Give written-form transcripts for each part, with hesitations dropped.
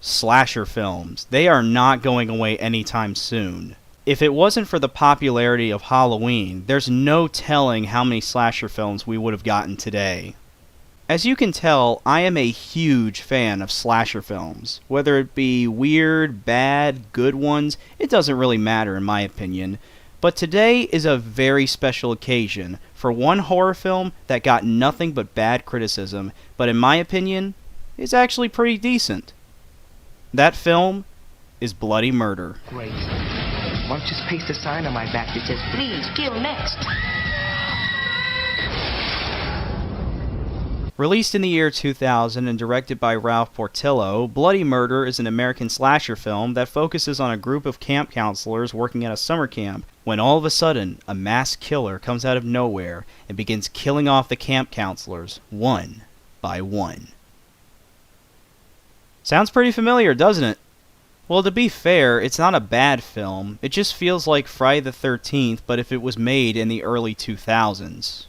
Slasher films. They are not going away anytime soon. If it wasn't for the popularity of Halloween, there's no telling how many slasher films we would have gotten today. As you can tell, I am a huge fan of slasher films. Whether it be weird, bad, good ones, it doesn't really matter in my opinion. But today is a very special occasion for one horror film that got nothing but bad criticism, but in my opinion, is actually pretty decent. That film is Bloody Murder. Great. Why don't you just paste a sign on my back that says, "Please kill next"? Released in the year 2000 and directed by Ralph Portillo, Bloody Murder is an American slasher film that focuses on a group of camp counselors working at a summer camp when all of a sudden a mass killer comes out of nowhere and begins killing off the camp counselors one by one. Sounds pretty familiar, doesn't it? Well, to be fair, it's not a bad film. It just feels like Friday the 13th, but if it was made in the early 2000s.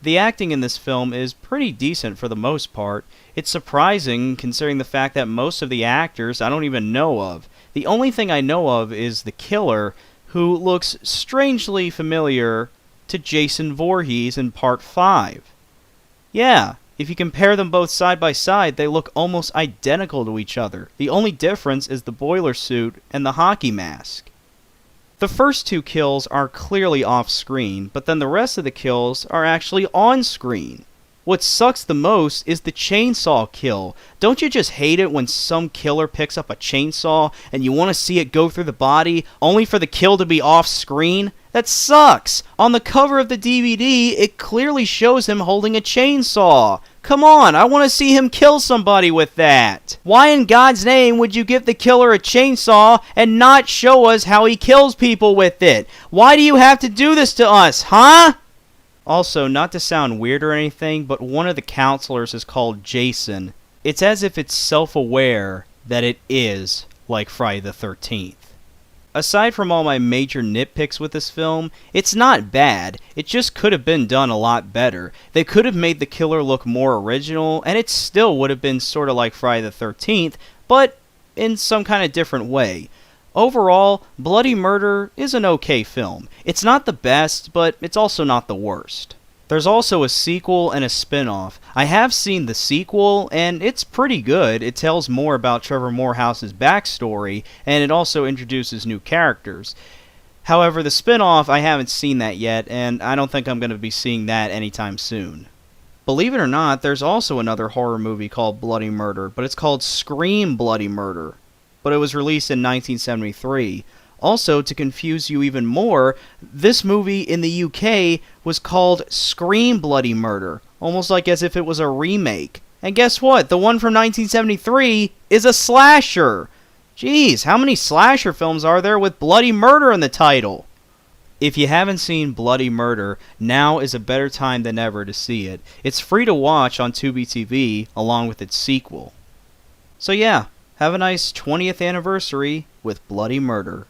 The acting in this film is pretty decent for the most part. It's surprising considering the fact that most of the actors I don't even know of. The only thing I know of is the killer, who looks strangely familiar to Jason Voorhees in Part 5. Yeah, if you compare them both side by side, they look almost identical to each other. The only difference is the boiler suit and the hockey mask. The first two kills are clearly off-screen, but then the rest of the kills are actually on-screen. What sucks the most is the chainsaw kill. Don't you just hate it when some killer picks up a chainsaw and you want to see it go through the body, only for the kill to be off-screen? That sucks! On the cover of the DVD, it clearly shows him holding a chainsaw. Come on, I want to see him kill somebody with that. Why in God's name would you give the killer a chainsaw and not show us how he kills people with it? Why do you have to do this to us, huh? Also, not to sound weird or anything, but one of the counselors is called Jason. It's as if it's self-aware that it is like Friday the 13th. Aside from all my major nitpicks with this film, it's not bad. It just could have been done a lot better. They could have made the killer look more original, and it still would have been sort of like Friday the 13th, but in some kind of different way. Overall, Bloody Murder is an okay film. It's not the best, but it's also not the worst. There's also a sequel and a spin-off. I have seen the sequel, and it's pretty good. It tells more about Trevor Morehouse's backstory, and it also introduces new characters. However, the spin-off, I haven't seen that yet, and I don't think I'm going to be seeing that anytime soon. Believe it or not, there's also another horror movie called Bloody Murder, but it's called Scream Bloody Murder. But it was released in 1973. Also, to confuse you even more, this movie in the UK was called Scream Bloody Murder, almost like as if it was a remake. And guess what? The one from 1973 is a slasher! Jeez, how many slasher films are there with Bloody Murder in the title? If you haven't seen Bloody Murder, now is a better time than ever to see it. It's free to watch on Tubi TV, along with its sequel. So yeah, have a nice 20th anniversary with Bloody Murder.